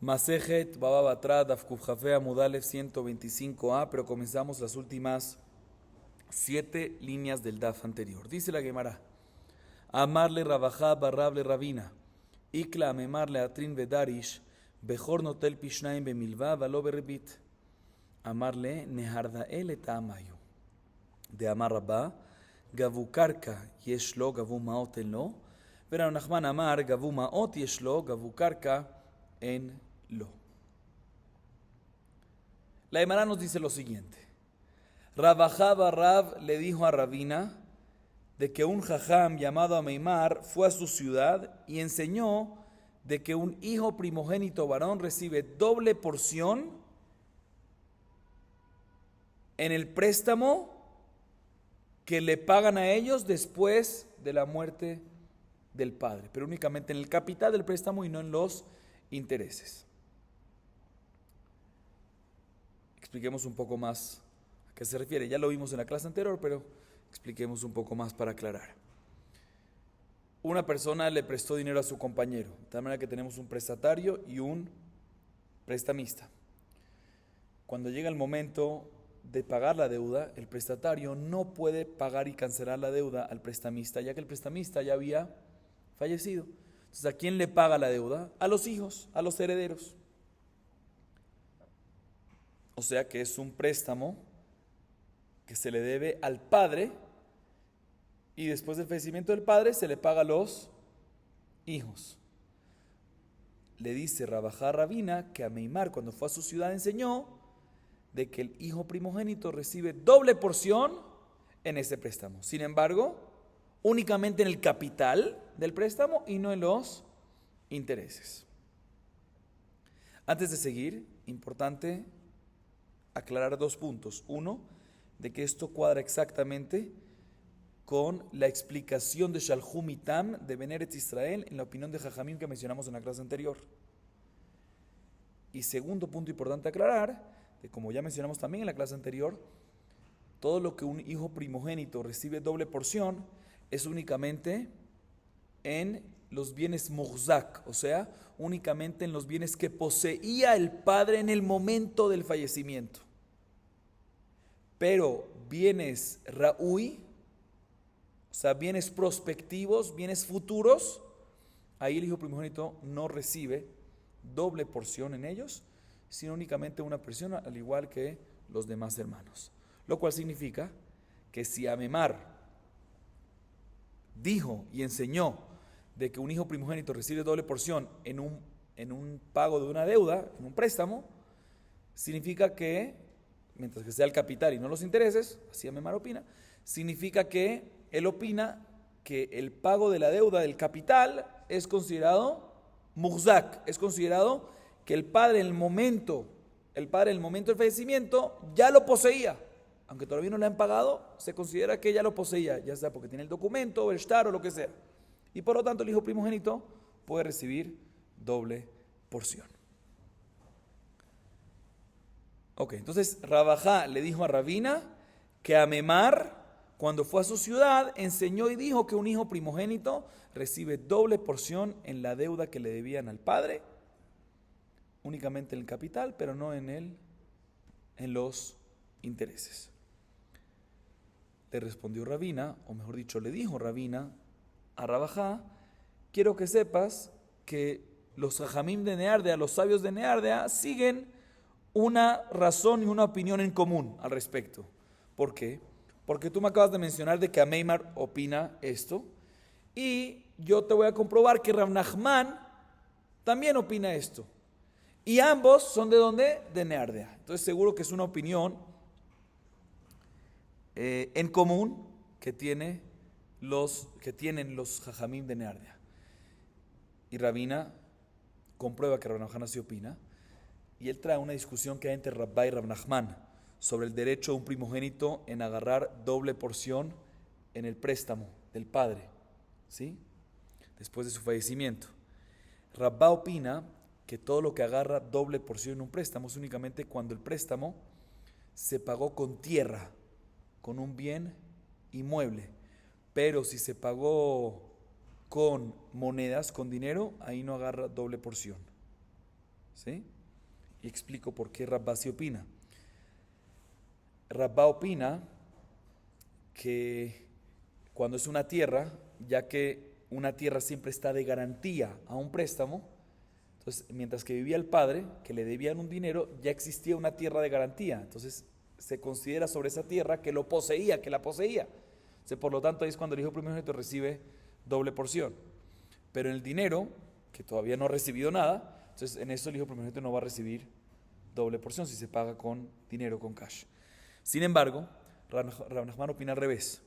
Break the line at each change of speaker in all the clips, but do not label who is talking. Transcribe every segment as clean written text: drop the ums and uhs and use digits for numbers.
Masejet Baba Batra Daf Kuf Jafé Amudalev 125a, pero comenzamos las últimas 7 líneas del Daf anterior. Dice la Gemara: Amarle Rabajá Barrable Rabina, Ikla Amemarle Atrin Vedarish, Bejor Notel Pishnaim Bemilva Valo Berebit. Amarle Nehardael Etamayu. De Amar Rabba, Gavu Karka Yeshlo, Gavu Maot en lo. Verán Nachman Amar, Gavu Maot Yeshlo, Gavu Karka en lo. La Gemara nos dice lo siguiente: Rabajá Barrab le dijo a Rabina de que un jajam llamado Ameimar fue a su ciudad y enseñó de que un hijo primogénito varón recibe doble porción en el préstamo que le pagan a ellos después de la muerte del padre, pero únicamente en el capital del préstamo y no en los intereses. Expliquemos un poco más a qué se refiere. Ya lo vimos en la clase anterior, pero expliquemos un poco más para aclarar. Una persona le prestó dinero a su compañero, de tal manera que tenemos un prestatario y un prestamista. Cuando llega el momento de pagar la deuda, el prestatario no puede pagar y cancelar la deuda al prestamista, ya que el prestamista ya había fallecido. Entonces, ¿a quién le paga la deuda? A los hijos, a los herederos. O sea que es un préstamo que se le debe al padre y después del fallecimiento del padre se le paga a los hijos. Le dice Rabajá Rabina que Ameimar, cuando fue a su ciudad, enseñó de que el hijo primogénito recibe doble porción en ese préstamo. Sin embargo, únicamente en el capital del préstamo y no en los intereses. Antes de seguir, importante aclarar 2 puntos. Uno, de que esto cuadra exactamente con la explicación de Shalhum Itam de Ben Eretz Israel en la opinión de Jajamim que mencionamos en la clase anterior. Y segundo punto importante aclarar, de como ya mencionamos también en la clase anterior, todo lo que un hijo primogénito recibe doble porción es únicamente en los bienes muhzak, o sea, únicamente en los bienes que poseía el padre en el momento del fallecimiento. Pero bienes ra'ui, o sea, bienes prospectivos, bienes futuros, ahí el hijo primogénito no recibe doble porción en ellos, sino únicamente una porción, al igual que los demás hermanos. Lo cual significa que si Ameimar dijo y enseñó de que un hijo primogénito recibe doble porción en un pago de una deuda, en un préstamo, significa que, mientras que sea el capital y no los intereses, así Ameimar opina, significa que él opina que el pago de la deuda del capital es considerado muhzak, es considerado que el padre en el momento del fallecimiento ya lo poseía. Aunque todavía no le han pagado, se considera que ya lo poseía, ya sea porque tiene el documento, el shtar o lo que sea. Y por lo tanto el hijo primogénito puede recibir doble porción. Ok, entonces Rabajá le dijo a Rabina que Ameimar, cuando fue a su ciudad, enseñó y dijo que un hijo primogénito recibe doble porción en la deuda que le debían al padre, únicamente en el capital, pero no en los intereses. Le respondió Rabina, o mejor dicho, le dijo Rabina a Rabajá: quiero que sepas que los jajamim de Neardea, los sabios de Neardea, siguen una razón y una opinión en común al respecto. ¿Por qué? Porque tú me acabas de mencionar de que Ameimar opina esto, y yo te voy a comprobar que Rav Nachman también opina esto. Y ambos son ¿de dónde? De Neardea. Entonces seguro que es una opinión en común que tienen los jajamim de Neardea. Y Rabina comprueba que Rav Nachman así opina, y él trae una discusión que hay entre Rabba y Rav Nachman sobre el derecho de un primogénito en agarrar doble porción en el préstamo del padre, ¿sí?, después de su fallecimiento. Rabba opina que todo lo que agarra doble porción en un préstamo es únicamente cuando el préstamo se pagó con tierra, con un bien inmueble. Pero si se pagó con monedas, con dinero, ahí no agarra doble porción. ¿sí? Y explico por qué Rabba sí opina. Rabba opina que cuando es una tierra, ya que una tierra siempre está de garantía a un préstamo, entonces mientras que vivía el padre, que le debían un dinero, ya existía una tierra de garantía. Entonces se considera sobre esa tierra que lo poseía, que la poseía. Entonces, por lo tanto, ahí es cuando el hijo primogénito recibe doble porción. Pero en el dinero, que todavía no ha recibido nada, entonces en eso el hijo primogénito no va a recibir doble porción si se paga con dinero, con cash. Sin embargo, Rab Nachman opina al revés.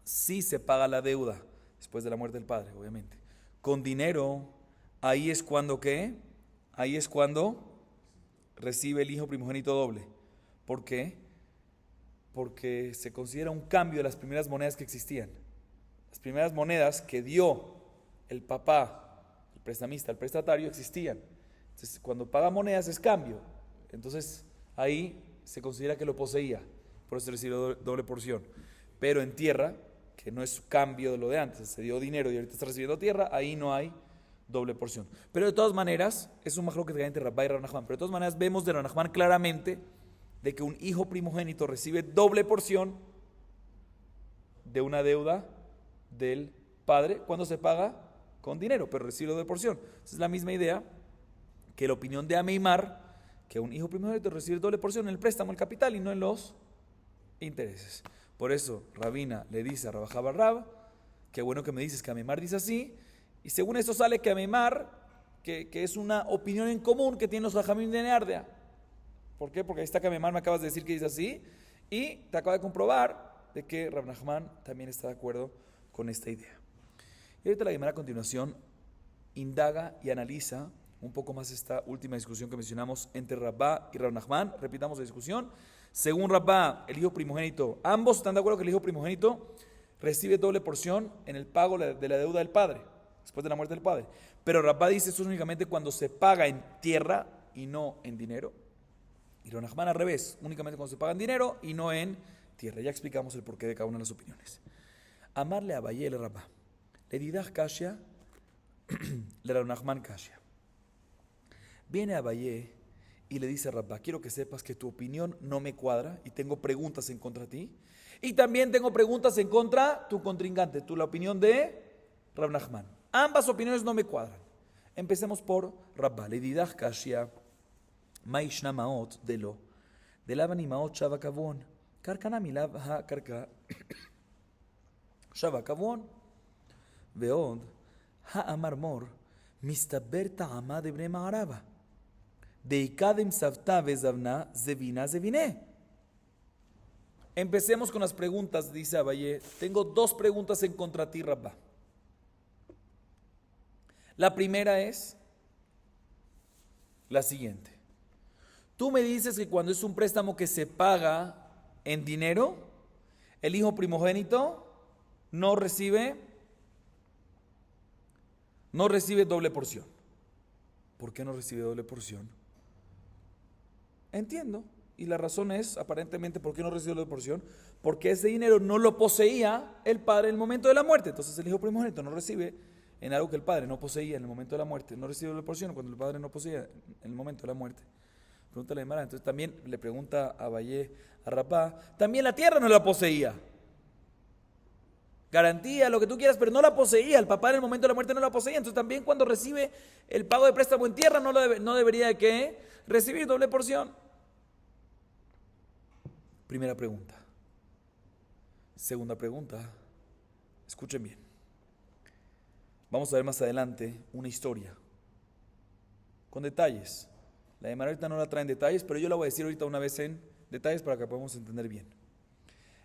Si se paga la deuda después de la muerte del padre, obviamente, con dinero, ahí es cuando ¿qué? Ahí es cuando recibe el hijo primogénito doble. ¿Por qué? Porque se considera un cambio de las primeras monedas que existían. Las primeras monedas que dio el papá, el prestamista, el prestatario, existían. Entonces, cuando paga monedas es cambio. Entonces, ahí se considera que lo poseía. Por eso recibe doble porción. Pero en tierra, que no es cambio de lo de antes, se dio dinero y ahorita está recibiendo tierra, ahí no hay doble porción. Pero de todas maneras, es un majloquet entre Rabba y Rab Nachman. Pero de todas maneras, vemos de Rab Nachman claramente de que un hijo primogénito recibe doble porción de una deuda del padre cuando se paga con dinero, pero recibe doble porción. Esa es la misma idea que la opinión de Ameimar, que un hijo primogénito recibe doble porción en el préstamo, el capital, y no en los intereses. Por eso Rabina le dice a Rabba Barrab, qué bueno que me dices que Ameimar dice así, y según esto sale que Ameimar, que es una opinión en común que tienen los Jajamim de Neardea. ¿Por qué? Porque ahí está que Ameimar me acabas de decir que dice así, y te acabo de comprobar de que Rab Nachman también está de acuerdo con esta idea. Y ahorita la Gemara a continuación indaga y analiza un poco más esta última discusión que mencionamos entre Rabba y Rab Nachman. Repitamos la discusión. Según Rabba, el hijo primogénito, ambos están de acuerdo que el hijo primogénito recibe doble porción en el pago de la deuda del padre, después de la muerte del padre. Pero Rabba dice esto es únicamente cuando se paga en tierra y no en dinero. Y Rab Nachman al revés, únicamente cuando se paga en dinero y no en tierra. Ya explicamos el porqué de cada una de las opiniones. Amarle a Abaye el Rabba. Le didach Kashya, le Rab Nachman Kashya. Viene Abaye y le dice a Rabba, quiero que sepas que tu opinión no me cuadra y tengo preguntas en contra de ti. Y también tengo preguntas en contra tu contrincante, la opinión de Rab Nachman. Ambas opiniones no me cuadran. Empecemos por Rabba. Le didach Kashya, Maishna Maot de lo. De Lavani Maot Shava Kavon. Karkana Milav Ha Karka Shava Kavon. Veod Ha Amar Mor. Mistaber Ta'ama de Bne Ma'araba. Deikadem Savta Vezavna Zevina Zevine. Empecemos con las preguntas, dice Abaye. Tengo dos preguntas en contra de ti, Rabba. La primera es la siguiente. Tú me dices que cuando es un préstamo que se paga en dinero, el hijo primogénito no recibe doble porción. ¿Por qué no recibe doble porción? Entiendo. Y la razón es, aparentemente, ¿por qué no recibe doble porción? Porque ese dinero no lo poseía el padre en el momento de la muerte. Entonces el hijo primogénito no recibe en algo que el padre no poseía en el momento de la muerte. No recibe doble porción cuando el padre no poseía en el momento de la muerte. Pregúntale a Mara. Entonces también le pregunta a Abaye, a Rabá, también la tierra no la poseía. Garantía, lo que tú quieras, pero no la poseía. El papá en el momento de la muerte no la poseía. Entonces también cuando recibe el pago de préstamo en tierra no debería de ¿qué? Recibir doble porción. Primera pregunta. Segunda pregunta. Escuchen bien. Vamos a ver más adelante una historia con detalles. La de ahorita no la trae en detalles, pero yo la voy a decir ahorita una vez en detalles para que podamos entender bien.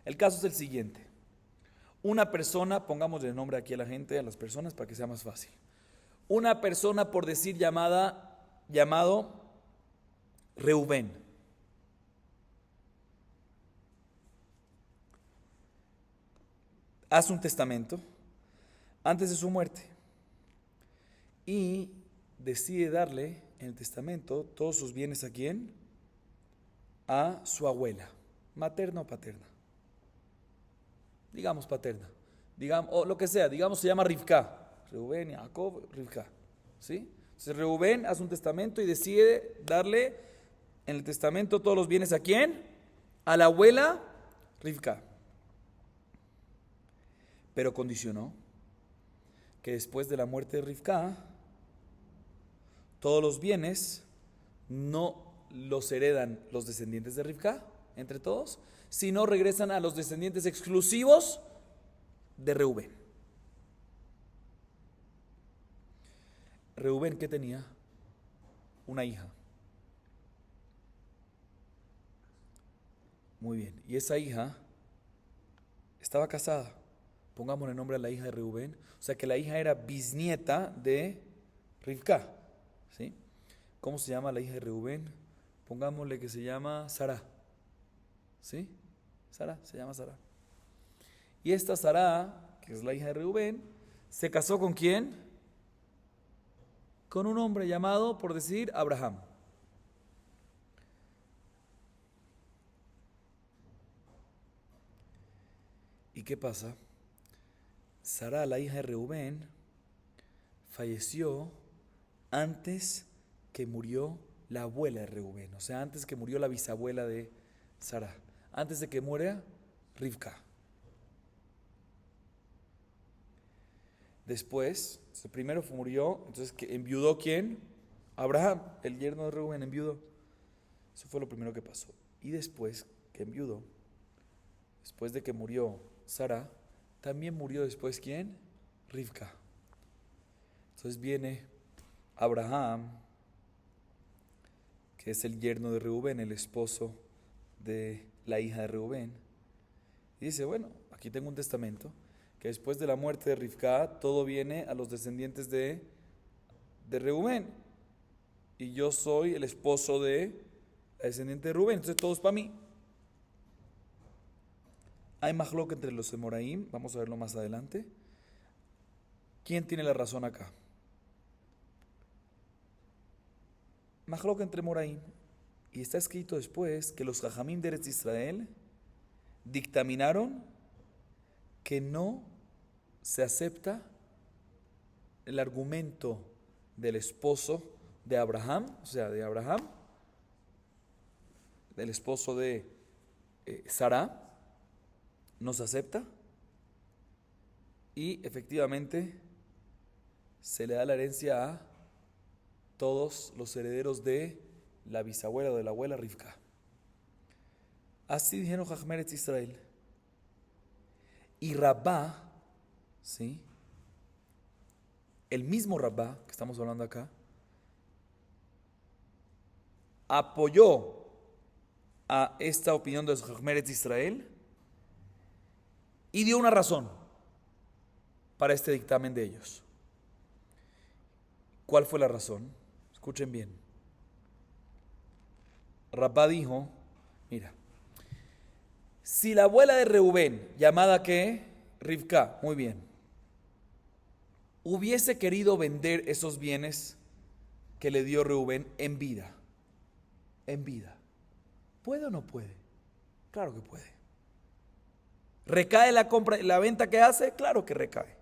El caso es el siguiente. Una persona, pongámosle el nombre aquí a la gente, a las personas, para que sea más fácil. Una persona, por decir llamado Reubén. Hace un testamento antes de su muerte y decide darle en el testamento todos sus bienes ¿a quién? A su abuela, materna o paterna. Digamos paterna, digamos, o lo que sea, digamos se llama Rivka, Reubén, Jacob, Rivka, ¿sí? Entonces Reubén hace un testamento y decide darle en el testamento todos los bienes ¿a quién? A la abuela Rivka. Pero condicionó que después de la muerte de Rivka, todos los bienes no los heredan los descendientes de Rivka, entre todos, sino regresan a los descendientes exclusivos de Reubén. Reubén, ¿qué tenía? Una hija. Muy bien. Y esa hija estaba casada. Pongámosle nombre a la hija de Reubén. O sea que la hija era bisnieta de Rivka. ¿Sí? ¿Cómo se llama la hija de Reubén? Pongámosle que se llama Sara. ¿Sí? Sara, se llama Sara. Y esta Sara, que es la hija de Reubén, ¿se casó con quién? Con un hombre llamado, por decir, Abraham. ¿Y qué pasa? Sara, la hija de Reubén, falleció antes que murió la abuela de Reubén, o sea, antes que murió la bisabuela de Sara, antes de que muera Rivka. Después, primero murió, entonces que enviudó ¿quién? Abraham, el yerno de Reubén, enviudó. Eso fue lo primero que pasó. Y después que enviudó, después de que murió Sara, también murió después ¿quién? Rivka. Entonces viene Abraham, que es el yerno de Reubén, el esposo de la hija de Reubén, y dice, bueno, aquí tengo un testamento, que después de la muerte de Rivka, todo viene a los descendientes de Reubén, y yo soy el esposo de la descendiente de Rubén, entonces todo es para mí. Hay mahlok entre los Emoraim, vamos a verlo más adelante. ¿Quién tiene la razón acá? Mahlok entre Moraim. Y está escrito después que los Jajamim de Eretz Israel dictaminaron que no se acepta el argumento del esposo de Abraham, o sea, de Abraham, del esposo de Sara, no se acepta y efectivamente se le da la herencia a todos los herederos de la bisabuela o de la abuela Rivka. Así dijeron Jajamim Eretz Israel. Y Rabá, ¿sí? El mismo Rabá que estamos hablando acá, apoyó a esta opinión de los Jajamim Eretz Israel y dio una razón para este dictamen de ellos. ¿Cuál fue la razón? Escuchen bien. Rabá dijo, mira, si la abuela de Reubén, llamada ¿qué? Rivka, muy bien, hubiese querido vender esos bienes que le dio Reubén en vida, ¿puede o no puede? Claro que puede. ¿Recae la compra, la venta que hace? Claro que recae.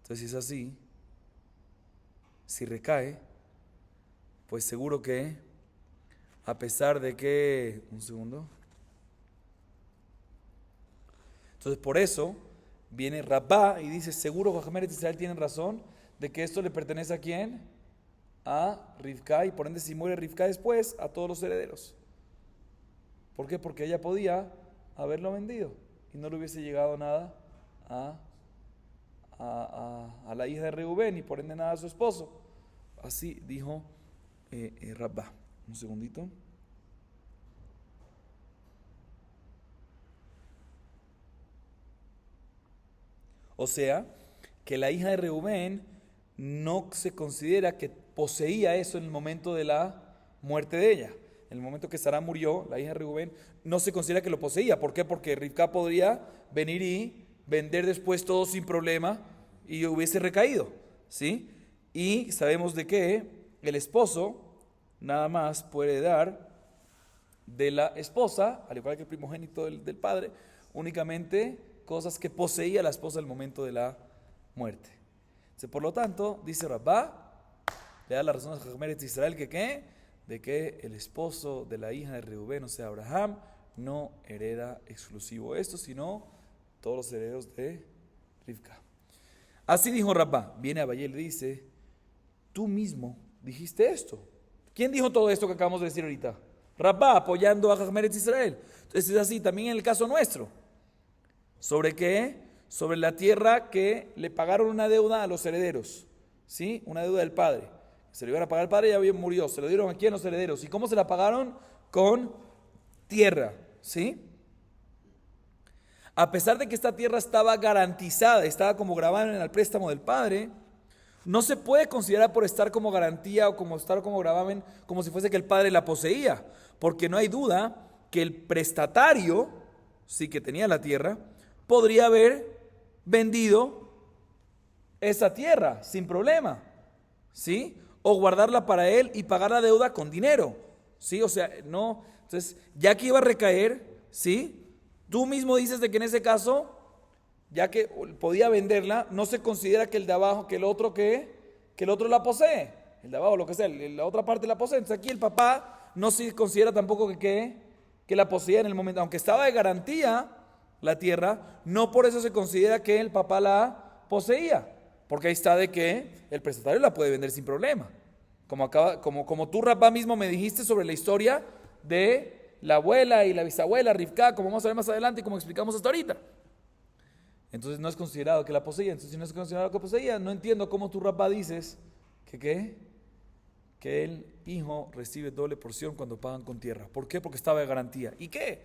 Entonces, si es así, si recae, pues seguro que, a pesar de que, un segundo, entonces por eso viene Rabá y dice, seguro Jajamim Eretz Israel tienen razón de que esto le pertenece ¿a quién? A Rivka, y por ende si muere Rivka después, a todos los herederos. ¿Por qué? Porque ella podía haberlo vendido y no le hubiese llegado nada a la hija de Reubén y por ende nada a su esposo. Así dijo Rabá. Un segundito. O sea, que la hija de Reubén no se considera que poseía eso en el momento de la muerte de ella. En el momento que Sara murió, la hija de Reubén no se considera que lo poseía. ¿Por qué? Porque Rivka podría venir y vender después todo sin problema y hubiese recaído, ¿sí? Y sabemos de que el esposo nada más puede dar de la esposa, al igual que el primogénito del padre, únicamente cosas que poseía la esposa al momento de la muerte. Entonces, por lo tanto, dice Rabá, le da la razón a Jajam Eretz Israel que ¿qué? De que el esposo de la hija de Reubén, o sea, Abraham, no hereda exclusivo esto, sino todos los herederos de Rivka. Así dijo Rabá. Viene Abayé y le dice, tú mismo dijiste esto. ¿Quién dijo todo esto que acabamos de decir ahorita? Rabá, apoyando a Jajam Eretz Israel. Entonces es así también en el caso nuestro. ¿Sobre qué? Sobre la tierra que le pagaron una deuda a los herederos. ¿Sí? Una deuda del padre. Se le iban a pagar al padre y ya bien murió. Se lo dieron aquí a los herederos. ¿Y cómo se la pagaron? Con tierra. ¿Sí? A pesar de que esta tierra estaba garantizada, estaba como grabada en el préstamo del padre, no se puede considerar por estar como garantía o como estar como gravamen como si fuese que el padre la poseía, porque no hay duda que el prestatario, sí que tenía la tierra, podría haber vendido esa tierra sin problema, ¿sí? O guardarla para él y pagar la deuda con dinero, ¿sí? O sea, no, entonces ya que iba a recaer, ¿sí? Tú mismo dices de que en ese caso, ya que podía venderla, no se considera que el de abajo, que el otro la posee. El de abajo, lo que sea, la otra parte la posee. Entonces aquí el papá no se considera tampoco que la poseía en el momento. Aunque estaba de garantía la tierra, no por eso se considera que el papá la poseía. Porque ahí está de que el prestatario la puede vender sin problema. Como tú, Rabá, mismo me dijiste sobre la historia de la abuela y la bisabuela, Rivka, como vamos a ver más adelante y como explicamos hasta ahorita. Entonces no es considerado que la poseía. Entonces si no es considerado que poseía, no entiendo cómo tú, Rabá, dices que el hijo recibe doble porción cuando pagan con tierra. ¿Por qué? Porque estaba de garantía. ¿Y qué?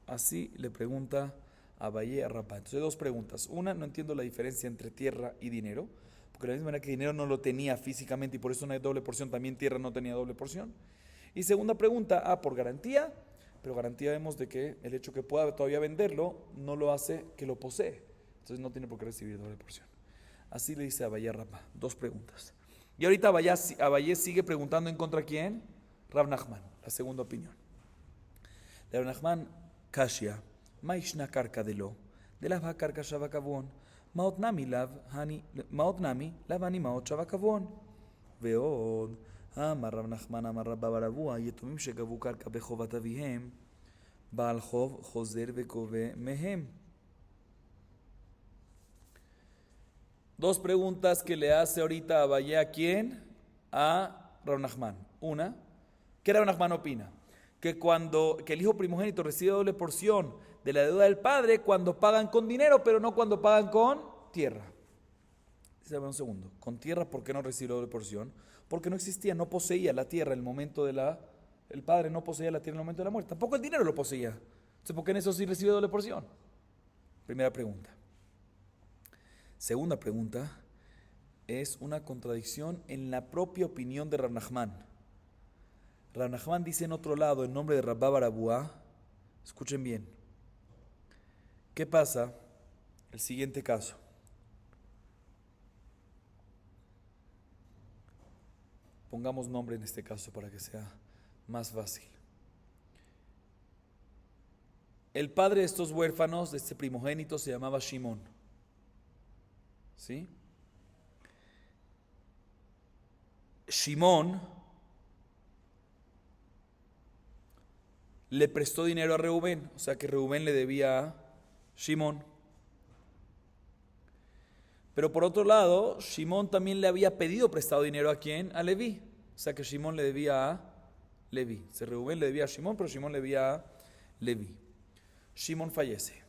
Así le pregunta Abayé a Rabá. Entonces hay dos preguntas. Una, no entiendo la diferencia entre tierra y dinero, porque de la misma manera que dinero no lo tenía físicamente y por eso no hay doble porción, también tierra no tenía doble porción. Y segunda pregunta, por garantía, pero garantía vemos de que el hecho que pueda todavía venderlo no lo hace que lo posee. Entonces no tiene por qué recibir doble porción. Así le dice Abayé a Rabá. Dos preguntas. Y ahorita Abayé sigue preguntando en contra quién, Rav Nachman, la segunda opinión. De Rav Nachman, Kashia, Maishna karka de lo, de la karka shavakavon, maot nami lav hani maot shavakavon, veod. אמר רב נחמן אמר רבא בר אבוה יתומים שגבו קרקע בחובת אביהם בעל חוב חוזר וגובה מהם. Dos preguntas que le hace ahorita Abayé a quién, a Rav Nachman. Una, ¿qué Rav Nachman opina? Que el hijo primogénito recibe doble porción de la deuda del padre cuando pagan con dinero, pero no cuando pagan con tierra. Dice, un segundo, con tierra, ¿por qué no recibe doble porción? Porque no existía, no poseía la tierra en el momento el padre no poseía la tierra en el momento de la muerte, tampoco el dinero lo poseía. Entonces, ¿por qué en eso sí recibe doble porción? Primera pregunta. Segunda pregunta, es una contradicción en la propia opinión de Rav Nachman. Rav Nachman dice en otro lado, en nombre de Rabá bar Abuá, escuchen bien, ¿qué pasa? El siguiente caso. Pongamos nombre en este caso para que sea más fácil. El padre de estos huérfanos, de este primogénito, se llamaba Shimón. ¿Sí? Shimón le prestó dinero a Reubén, o sea que Reubén le debía a Shimón. Pero por otro lado, Shimón también le había pedido prestado dinero a quién? A Leví. O sea que Shimón le debía a Leví. Reubén le debía a Shimón, pero Shimón le debía a Leví. Shimón fallece.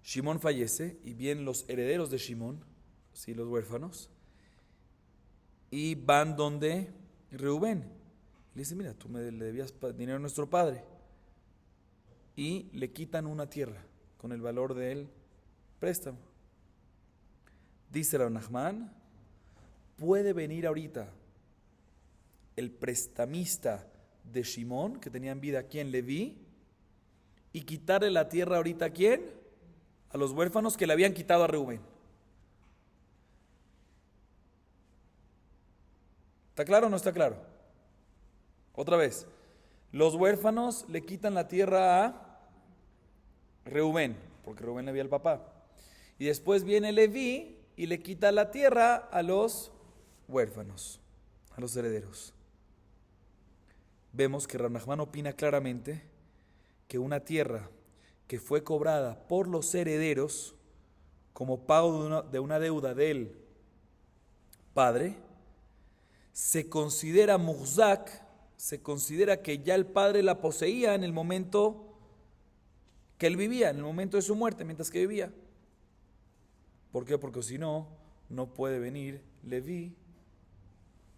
Shimón fallece y vienen los herederos de Shimón, ¿sí? Los huérfanos, y van donde Reubén. Le dice, mira, tú le debías dinero a nuestro padre. Y le quitan una tierra con el valor del préstamo. Dice Rav Nachman, puede venir ahorita el prestamista de Shimón, que tenía en vida, ¿quién? Leví, y quitarle la tierra ahorita ¿a quién? A los huérfanos que le habían quitado a Reubén. ¿Está claro o no está claro? Otra vez, los huérfanos le quitan la tierra a Reubén, porque Reubén le había al papá. Y después viene Leví y le quita la tierra a los huérfanos, a los herederos. Vemos que Rav Nachman opina claramente que una tierra que fue cobrada por los herederos como pago de una deuda del padre, se considera muhzak, se considera que ya el padre la poseía en el momento que él vivía, en el momento de su muerte, mientras que vivía. ¿Por qué? Porque si no, no puede venir Leví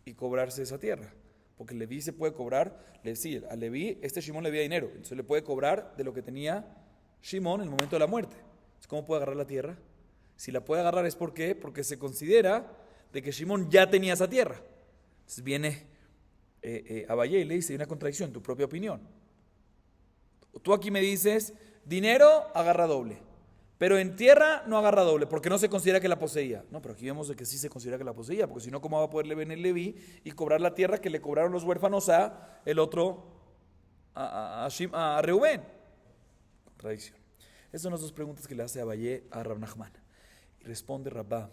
y cobrarse esa tierra. Porque Leví se puede cobrar, sí, a Leví, Shimón le debía dinero, entonces le puede cobrar de lo que tenía Shimón en el momento de la muerte. Entonces, ¿cómo puede agarrar la tierra? Si la puede agarrar es porque se considera de que Shimón ya tenía esa tierra. Entonces viene Abayé y le dice, hay una contradicción, tu propia opinión. Tú aquí me dices, dinero agarra doble, pero en tierra no agarra doble, porque no se considera que la poseía. No, pero aquí vemos de que sí se considera que la poseía, porque si no, ¿cómo va a poderle venir Leví y cobrar la tierra que le cobraron los huérfanos a el otro, a Reubén? Contradicción. Esas son las dos preguntas que le hace Abayé a Rav Nachman. Y responde Rabá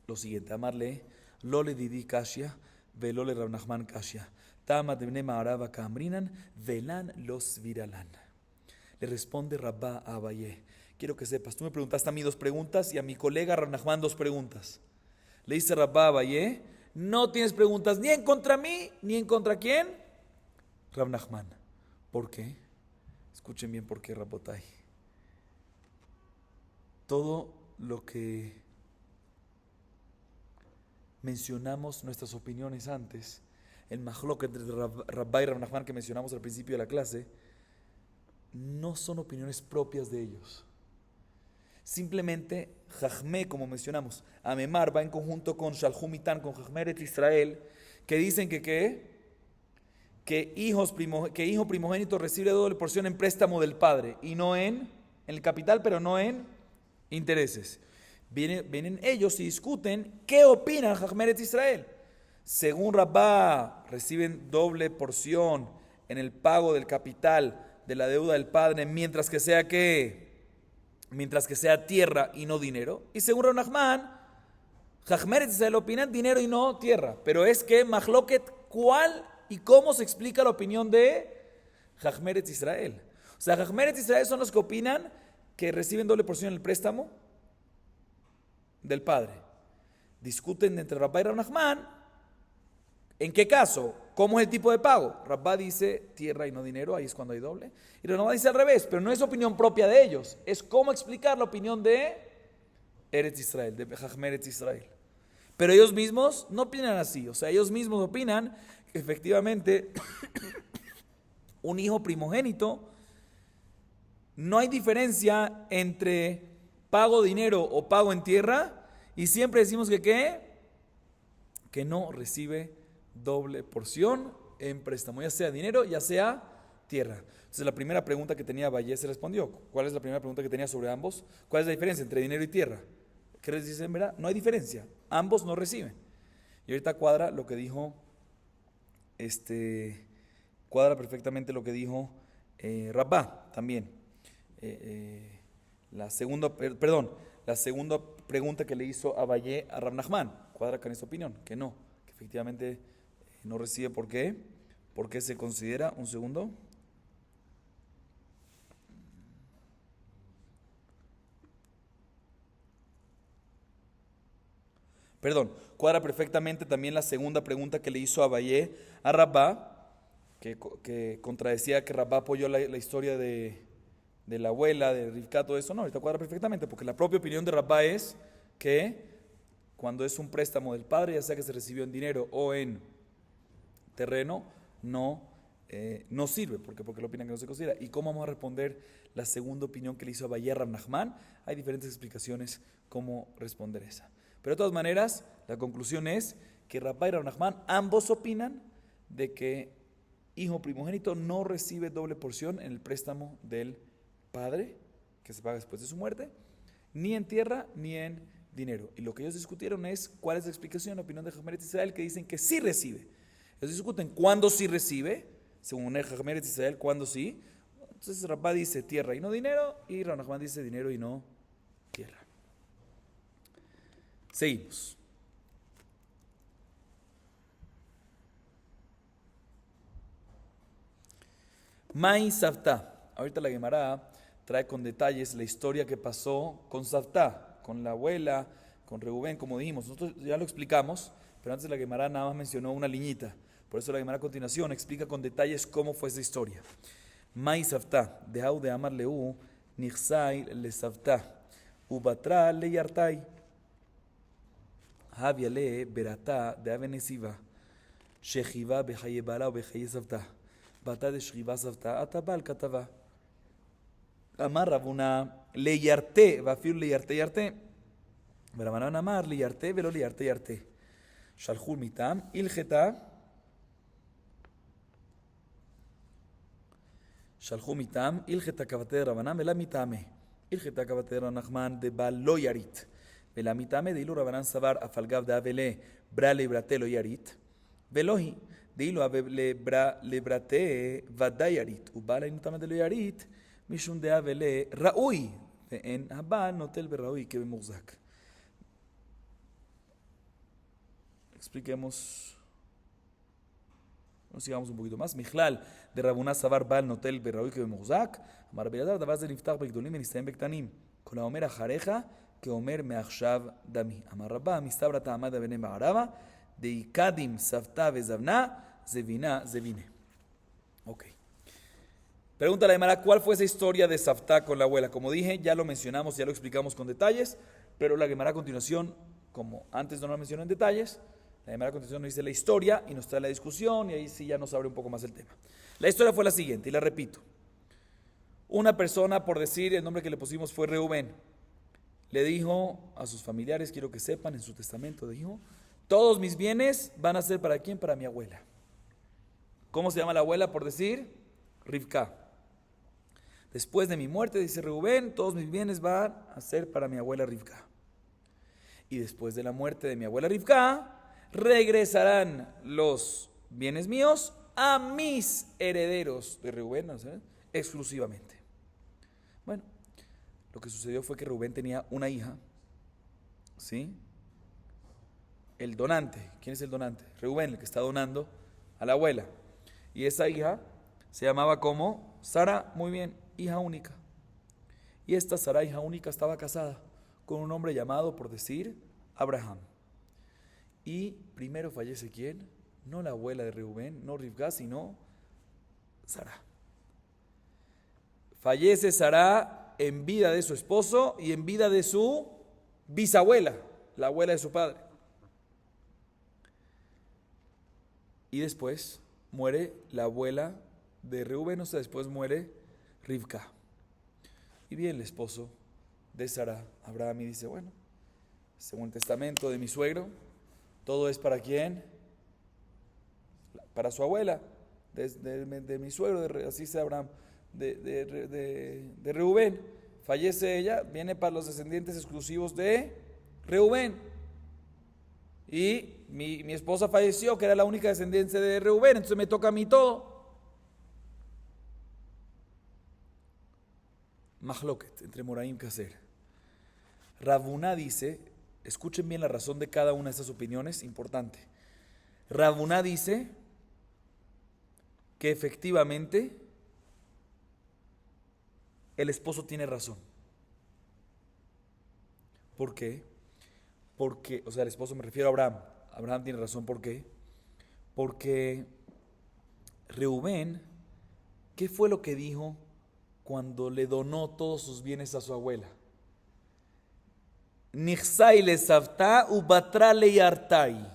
lo siguiente, amarle, lo le didi kashya, velo le Rav Nachman kashya, tama de bne ma'arava kamrinan, velan los viralan. Le responde Rabá a Abayé, quiero que sepas, tú me preguntaste a mí 2 preguntas y a mi colega Rav Nachman 2 preguntas. Le dice Rabá a Abayé, no tienes preguntas ni en contra mí, ni en contra quién, Rav Nachman. ¿Por qué? Escuchen bien por qué, Rabotay. Todo lo que mencionamos, nuestras opiniones antes, el majlok entre Rabá y Rav Nachman que mencionamos al principio de la clase, no son opiniones propias de ellos. Simplemente, Jajmé, como mencionamos, Amemar va en conjunto con Shalhumitán, con Jajmé Eretz Israel, que dicen que hijo primogénito recibe doble porción en préstamo del padre, y no en el capital, pero no en intereses. Vienen ellos y discuten qué opina Jajmé Eretz Israel. Según Rabá, reciben doble porción en el pago del capital de la deuda del padre, mientras que sea tierra y no dinero. Y según Rav Nachman, Jajmé Eretz Israel opinan dinero y no tierra. Pero es que Mahloket, ¿cuál y cómo se explica la opinión de Jajmé Eretz Israel? O sea, Jajmé Eretz Israel son los que opinan que reciben doble porción en el préstamo del padre. Discuten entre Rabá y Rav Nachman, ¿en qué caso? ¿Cómo es el tipo de pago? Rabá dice tierra y no dinero, ahí es cuando hay doble. Y Rav Nachman dice al revés, pero no es opinión propia de ellos, es cómo explicar la opinión de Eretz Israel, de Jajmé Eretz Israel. Pero ellos mismos no opinan así, o sea, ellos mismos opinan que efectivamente un hijo primogénito, no hay diferencia entre pago dinero o pago en tierra, y siempre decimos que no recibe doble porción en préstamo, ya sea dinero, ya sea tierra. Entonces la primera pregunta que tenía Abayé se respondió. ¿Cuál es la primera pregunta que tenía sobre ambos? ¿Cuál es la diferencia entre dinero y tierra? ¿Qué les dicen, verdad? No hay diferencia, ambos no reciben. Y ahorita cuadra lo que dijo, cuadra perfectamente lo que dijo Rabá también. La segunda pregunta que le hizo Abayé a Rav Nachman, cuadra con esa opinión, que no, que efectivamente no recibe. ¿Por qué? Porque se considera, un segundo, cuadra perfectamente también la segunda pregunta que le hizo Abayé a Rabá, que contradecía que Rabá apoyó la historia de la abuela, de Rivka, todo eso. No, ahorita cuadra perfectamente, porque la propia opinión de Rabá es que cuando es un préstamo del padre, ya sea que se recibió en dinero o en terreno, no sirve, porque lo opinan que no se considera. ¿Y cómo vamos a responder la segunda opinión que le hizo Abayé a Rav Nachman? Hay diferentes explicaciones cómo responder esa. Pero de todas maneras, la conclusión es que Rabá y Rav Nachman ambos opinan de que hijo primogénito no recibe doble porción en el préstamo del padre, que se paga después de su muerte, ni en tierra ni en dinero. Y lo que ellos discutieron es cuál es la explicación, la opinión de Jajmé Eretz Israel, que dicen que sí recibe. Ellos discuten cuándo sí recibe, según el Jajmé Eretz Israel, cuándo sí. Entonces Rabá dice tierra y no dinero, y Rav Nachman dice dinero y no tierra. Seguimos. Mai Savta. Ahorita la Gemara trae con detalles la historia que pasó con Savta, con la abuela, con Reubén, como dijimos. Nosotros ya lo explicamos, pero antes la Gemara nada más mencionó una liñita. Por eso la Gemara a continuación explica con detalles cómo fue esa historia. Mai Savta, de Hau de Amar Leu, Nixai le Savta, Ubatra le Yartai, Havia le Berata de Avenesiva, Shechiva Behayebala o Behaye Savta. Bata de Shriva Savta, Atabal Katava. Amar Rabuna le Yarte, Vafir le Yarte Yarte. Veramanan Amar le Yarte, Velo le Yarte Yarte. Shalchul Mitam, Ilgeta. Shalchul Mitam, Ilgeta Kavate de Rabanam, Vela Mitame. Ilgeta Kavate de Ranachman de Balo Yarit. Vela Mitame de Ilu Rabanan Sabar, Afalgav de Avele, Brale Bratelo Yarit. Velohi. דאילו לברתה ודאי ירית, ובעל היינו דלא ירית, משום דעה ולראוי, ואין הבעל נוטל בראוי כבמוחזק. Expliquemos, sigamos un poquito más. מכלל דרבונה סבר בעל נוטל בראוי כבמוחזק, אמר רבי אלעזר, דבר זה נפתח בגדולים ונסתיים בקטנים. כל האומר אחריך, כאומר מעכשיו דמי. אמר רבא, מסתברא טעמא דבני מערבא, דאיקדים סבתא וזבנה, Zevina, Zevine. Ok. Pregunta la Gemara, ¿cuál fue esa historia de Savta con la abuela? Como dije, ya lo mencionamos, ya lo explicamos con detalles, pero la Gemara a continuación, como antes no lo mencionó en detalles, la Gemara a continuación nos dice la historia y nos trae la discusión y ahí sí ya nos abre un poco más el tema. La historia fue la siguiente, y la repito. Una persona, por decir, el nombre que le pusimos fue Reubén, le dijo a sus familiares, quiero que sepan, en su testamento dijo, todos mis bienes van a ser ¿para quién? Para mi abuela. ¿Cómo se llama la abuela, por decir? Rivka. Después de mi muerte, dice Reubén, todos mis bienes van a ser para mi abuela Rivka. Y después de la muerte de mi abuela Rivka, regresarán los bienes míos a mis herederos de Reubén, ¿no? Exclusivamente. Bueno, lo que sucedió fue que Reubén tenía una hija, ¿sí? El donante. ¿Quién es el donante? Reubén, el que está donando a la abuela. Y esa hija se llamaba como Sara, muy bien, hija única. Y esta Sara, hija única, estaba casada con un hombre llamado, por decir, Abraham. Y primero fallece ¿quién? No la abuela de Reubén, no Rivka, sino Sara. Fallece Sara en vida de su esposo y en vida de su bisabuela, la abuela de su padre. Y después muere la abuela de Reubén, o sea, después muere Rivka. Y viene el esposo de Sara, Abraham, y dice, bueno, según el testamento de mi suegro, todo es ¿para quién? Para su abuela, de mi suegro, así dice Abraham, de Reubén. Fallece ella, viene para los descendientes exclusivos de Reubén. Y mi esposa falleció, que era la única descendencia de Reubén, entonces me toca a mí todo. Mahloket, entre Moraim y Kaser. Rabuná dice, escuchen bien la razón de cada una de estas opiniones, importante. Rabuná dice que efectivamente el esposo tiene razón. ¿Por qué? Porque, o sea, el esposo, me refiero a Abraham. Abraham tiene razón, ¿por qué? Porque Reubén, ¿qué fue lo que dijo cuando le donó todos sus bienes a su abuela? Nixai le savta ubatra le yartai.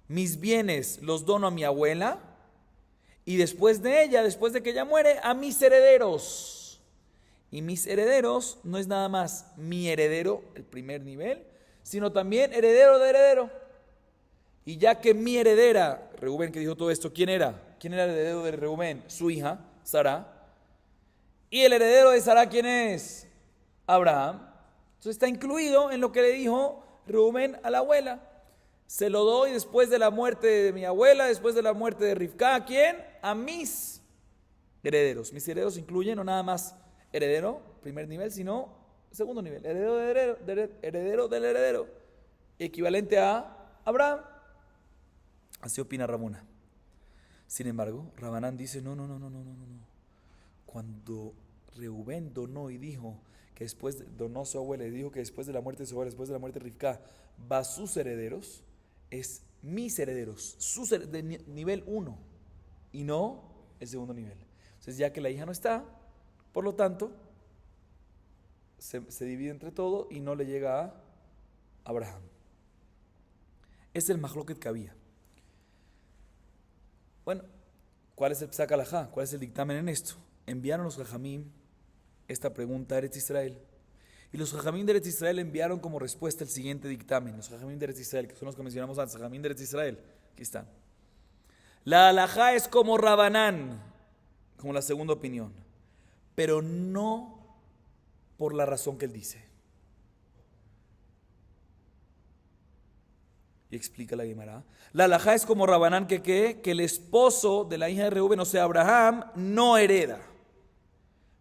Mis bienes los dono a mi abuela y después de ella, después de que ella muere, a mis herederos. Y mis herederos no es nada más mi heredero, el primer nivel, sino también heredero de heredero. Y ya que mi heredera, Reubén que dijo todo esto, ¿quién era? ¿Quién era el heredero de Reubén? Su hija, Sara. Y el heredero de Sara, ¿quién es? Abraham. Entonces está incluido en lo que le dijo Reubén a la abuela. Se lo doy después de la muerte de mi abuela, después de la muerte de Rivka. ¿A quién? A mis herederos. Mis herederos incluyen no nada más heredero, primer nivel, sino segundo nivel, heredero del heredero. equivalente a Abraham. Así opina Rabona. Sin embargo, Rabanán dice, no. Cuando Reubén donó y dijo que donó a su abuela y dijo que después de la muerte de su abuela, después de la muerte de Rivka, va a sus herederos, es mis herederos, de nivel 1 y no el segundo nivel. Entonces, ya que la hija no está, por lo tanto, se divide entre todo y no le llega a Abraham. Es el mahloket que había. Bueno, ¿cuál es el psak halajá? ¿Cuál es el dictamen en esto? Enviaron los jajamim esta pregunta a Eretz Israel. Y los jajamim de Eretz Israel enviaron como respuesta el siguiente dictamen. Los jajamim de Eretz Israel, que son los que mencionamos antes, jajamim de Eretz Israel. Aquí están. La halajá es como Rabanán, como la segunda opinión, pero no por la razón que él dice. Y explica la Guimara. La halajá es como Rabanán que el esposo de la hija de Reubén, o sea, Abraham, no hereda.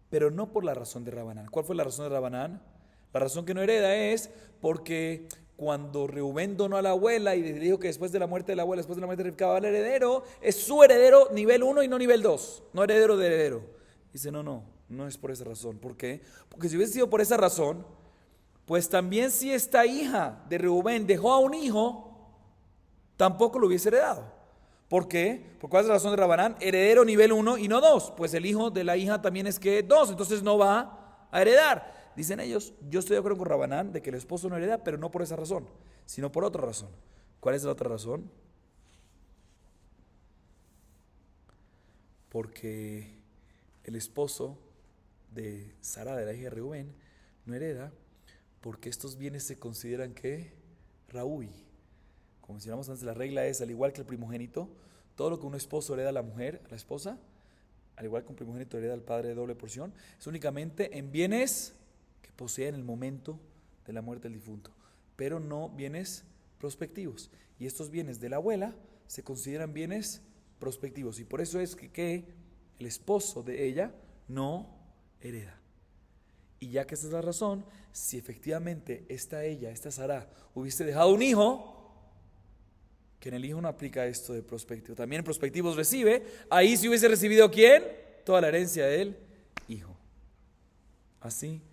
Pero no por la razón de Rabanán. ¿Cuál fue la razón de Rabanán? La razón que no hereda es porque cuando Reubén donó a la abuela y le dijo que después de la muerte de la abuela, después de la muerte de Rivka, va al heredero, es su heredero nivel 1 y no nivel 2. No heredero de heredero. Dice, no es por esa razón. ¿Por qué? Porque si hubiese sido por esa razón, pues también si esta hija de Reubén dejó a un hijo, tampoco lo hubiese heredado. ¿Por qué? ¿Por cuál es la razón de Rabanán? Heredero nivel 1 y no 2. Pues el hijo de la hija también es que 2, entonces no va a heredar. Dicen ellos, yo estoy de acuerdo con Rabanán de que el esposo no hereda, pero no por esa razón, sino por otra razón. ¿Cuál es la otra razón? Porque el esposo de Sara, de la hija de Reubén, no hereda porque estos bienes se consideran que Raúl. Como mencionamos antes, la regla es, al igual que el primogénito, todo lo que un esposo hereda a la mujer, a la esposa, al igual que un primogénito hereda al padre de doble porción, es únicamente en bienes que posee en el momento de la muerte del difunto, pero no bienes prospectivos. Y estos bienes de la abuela se consideran bienes prospectivos, y por eso es que el esposo de ella no hereda. Y ya que esta es la razón, si efectivamente esta Sara, hubiese dejado un hijo, que en el hijo no aplica esto de prospectivo, también en prospectivos recibe, ahí si hubiese recibido ¿quién? Toda la herencia del hijo. Así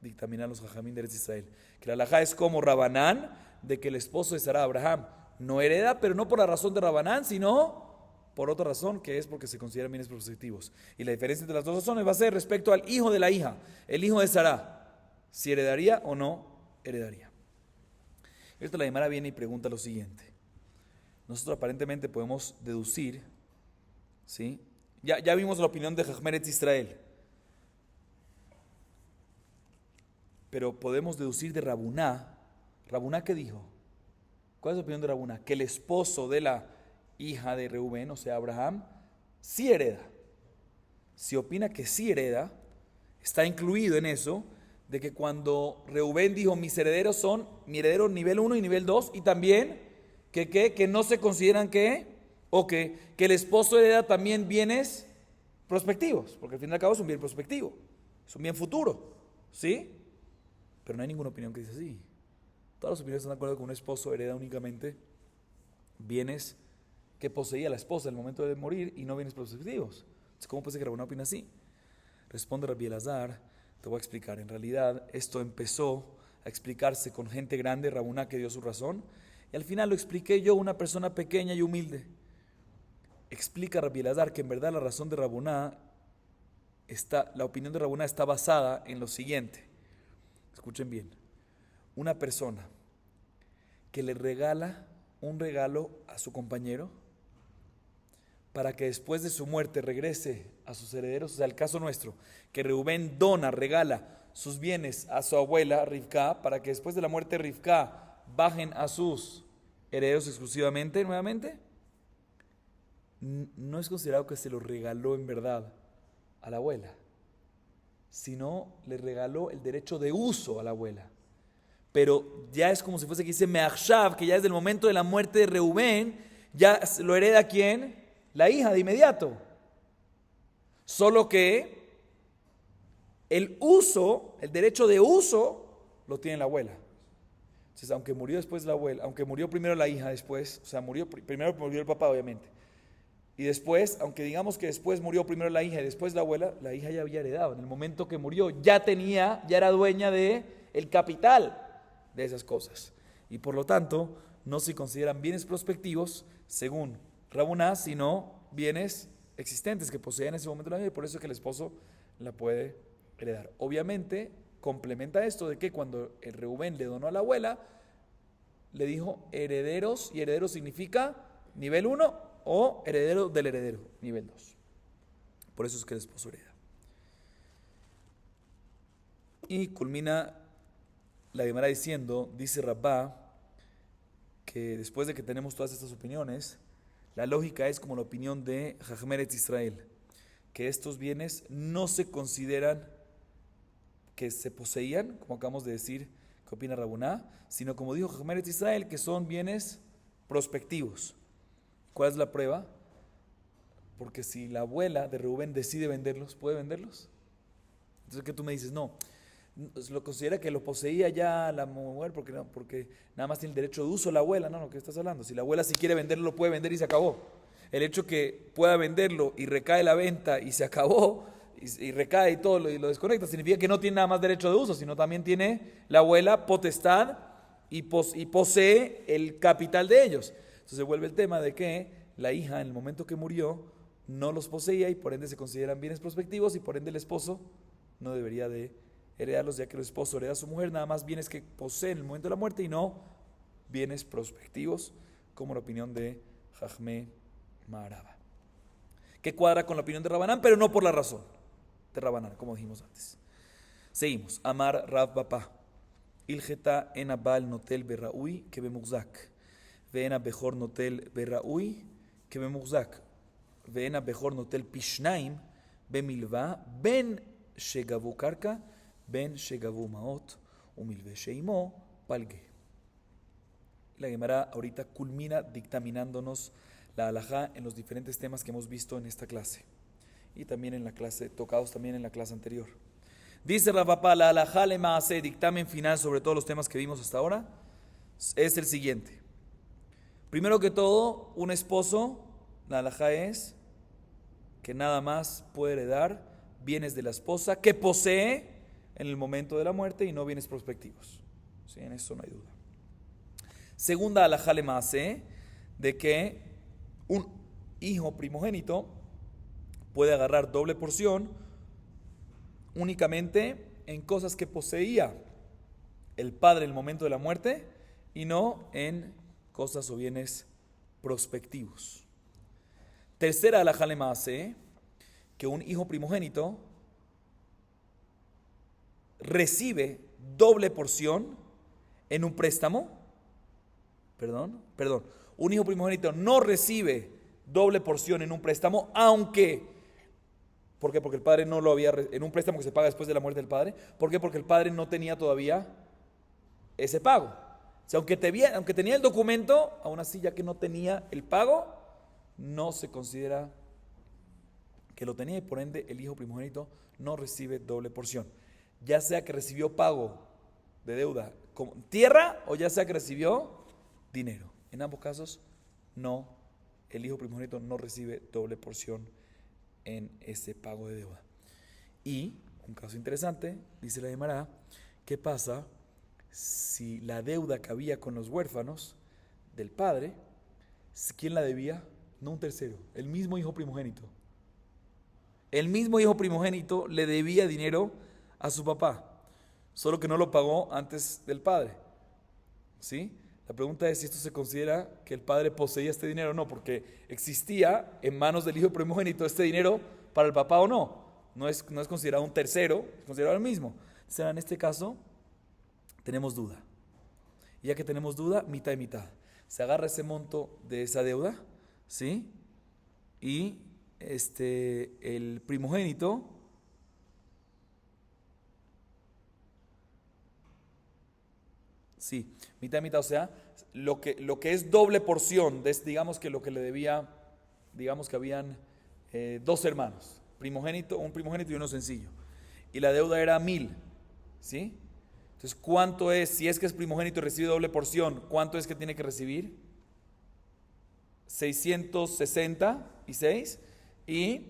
dictaminan los jajamín de Eretz Israel, que la halajá es como Rabanán, de que el esposo de Sara, Abraham, no hereda, pero no por la razón de Rabanán, sino por otra razón, que es porque se consideran bienes prospectivos. Y la diferencia entre las dos razones va a ser respecto al hijo de la hija, el hijo de Sara, si heredaría o no heredaría. Esto la Gemara viene y pregunta lo siguiente. Nosotros aparentemente podemos deducir, ¿sí? Ya vimos la opinión de Jajam Eretz Israel, pero podemos deducir de Rabuná. ¿Rabuná qué dijo? ¿Cuál es la opinión de Rabuná? Que el esposo de la hija de Reubén, o sea Abraham, sí hereda. Si opina que sí hereda, está incluido en eso, de que cuando Reubén dijo mis herederos son mi heredero nivel 1 y nivel 2, y también que no se consideran que el esposo hereda también bienes prospectivos, porque al fin y al cabo es un bien prospectivo, es un bien futuro, ¿sí? Pero no hay ninguna opinión que dice así. Todas las opiniones están de acuerdo que un esposo hereda únicamente bienes que poseía la esposa en el momento de morir y no bienes prospectivos. Entonces, ¿cómo puede ser que Rabuná opina así? Responde Rabbi Elazar, te voy a explicar. En realidad, esto empezó a explicarse con gente grande, Rabuná que dio su razón, y al final lo expliqué yo, una persona pequeña y humilde. Explica Rabbi Elazar que en verdad la razón de Rabuná la opinión de Rabuná está basada en lo siguiente. Escuchen bien. Una persona que le regala un regalo a su compañero para que después de su muerte regrese a sus herederos, o sea, el caso nuestro, que Reubén regala sus bienes a su abuela Rivka, para que después de la muerte de Rivka bajen a sus herederos exclusivamente, nuevamente, no es considerado que se lo regaló en verdad a la abuela, sino le regaló el derecho de uso a la abuela. Pero ya es como si fuese que dice Meachshav, que ya desde el momento de la muerte de Reubén, ya lo hereda ¿quién? La hija de inmediato. Solo que el uso, el derecho de uso, lo tiene la abuela. Entonces, aunque murió después la abuela, aunque murió primero la hija después, o sea, primero murió el papá, obviamente. Y después, aunque digamos que después murió primero la hija y después la abuela, la hija ya había heredado. En el momento que murió, ya era dueña de el capital de esas cosas. Y por lo tanto, no se consideran bienes prospectivos, según Rabuná, sino bienes existentes que posee en ese momento la vida, y por eso es que el esposo la puede heredar. Obviamente, complementa esto de que cuando el Reubén le donó a la abuela, le dijo herederos, y heredero significa nivel 1 o heredero del heredero, nivel 2. Por eso es que el esposo hereda. Y culmina la Gemara diciendo, dice Rabá, que después de que tenemos todas estas opiniones, la lógica es como la opinión de Jajmeretz Israel, que estos bienes no se consideran que se poseían, como acabamos de decir, que opina Rabuná, sino como dijo Jajmeretz Israel, que son bienes prospectivos. ¿Cuál es la prueba? Porque si la abuela de Rubén decide venderlos, ¿puede venderlos? Entonces, ¿qué tú me dices? No, lo considera que lo poseía ya la mujer porque nada más tiene el derecho de uso la abuela. No, ¿qué estás hablando? Si la abuela si quiere venderlo, lo puede vender y se acabó. El hecho que pueda venderlo y recae la venta y se acabó, y recae y todo y lo desconecta, significa que no tiene nada más derecho de uso, sino también tiene la abuela potestad y posee el capital de ellos. Entonces vuelve el tema de que la hija en el momento que murió no los poseía y por ende se consideran bienes prospectivos y por ende el esposo no debería de heredarlos, ya que el esposo hereda a su mujer nada más bienes que posee en el momento de la muerte y no bienes prospectivos, como la opinión de Jajme Maharaba, que cuadra con la opinión de Rabanán, pero no por la razón de Rabanán, como dijimos antes. Seguimos. Amar Rav Bapa Ilgeta en Abal Notel Berraui que Bemuzak Veena Bejor Notel Berraui que Bemuzak Veena Bejor Notel Pishnaim Bemilva Ben Shegavu Karka Ben Shegavu Maot Umilve Sheimo Palge. La Gemara ahorita culmina dictaminándonos la halajá en los diferentes temas que hemos visto en esta clase y también en la clase, tocados también en la clase anterior. Dice Rav Bapa, la halajá le maase, dictamen final sobre todos los temas que vimos hasta ahora, es el siguiente. Primero que todo, un esposo, la halajá es que nada más puede heredar bienes de la esposa que posee en el momento de la muerte y no bienes prospectivos. ¿Sí? En eso no hay duda. Segunda halajá le maase, de que un hijo primogénito puede agarrar doble porción únicamente en cosas que poseía el padre en el momento de la muerte y no en cosas o bienes prospectivos. Tercera halajá le maase, que un hijo primogénito recibe doble porción en un préstamo. Un hijo primogénito no recibe doble porción en un préstamo, aunque, ¿por qué? Porque el padre no lo había, en un préstamo que se paga después de la muerte del padre. ¿Por qué? Porque el padre no tenía todavía ese pago. O sea, aunque tenía el documento, aún así, ya que no tenía el pago, no se considera que lo tenía y por ende el hijo primogénito no recibe doble porción. Ya sea que recibió pago de deuda como tierra o ya sea que recibió dinero. En ambos casos, no, el hijo primogénito no recibe doble porción en ese pago de deuda. Y, un caso interesante, dice la Gemara, ¿qué pasa si la deuda que había con los huérfanos del padre, quién la debía? No un tercero, el mismo hijo primogénito. El mismo hijo primogénito le debía dinero a su papá, solo que no lo pagó antes del padre. ¿Sí? La pregunta es si esto se considera que el padre poseía este dinero o no, porque existía en manos del hijo primogénito este dinero para el papá o no. No es considerado un tercero, es considerado el mismo. O sea, en este caso tenemos duda. Y ya que tenemos duda, mitad y mitad. Se agarra ese monto de esa deuda, ¿sí? Y el primogénito sí, mitad y mitad, o sea, lo que es doble porción, digamos que lo que le debía, digamos que habían 2 hermanos, un primogénito y uno sencillo, y la deuda era 1000, ¿sí? Entonces, ¿cuánto es? Si es que es primogénito y recibe doble porción, ¿cuánto es que tiene que recibir? 666 y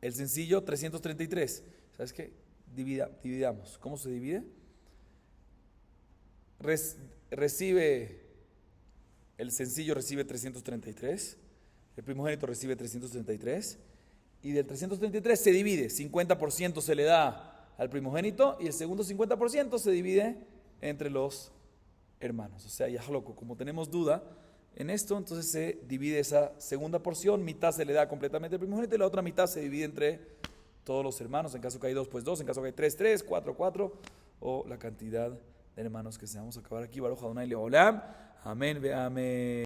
el sencillo 333. ¿Sabes qué? Dividamos. ¿Cómo se divide? El sencillo recibe 333, el primogénito recibe 333 y del 333 se divide, 50% se le da al primogénito y el segundo 50% se divide entre los hermanos. O sea, ya loco, como tenemos duda en esto, entonces se divide esa segunda porción, mitad se le da completamente al primogénito y la otra mitad se divide entre todos los hermanos. En caso que hay 2, pues 2, en caso que hay 3, 3, 4, 4 o la cantidad de hermanos que se. Vamos a acabar aquí. Baruch Adonai Leolam. Amén ve amén.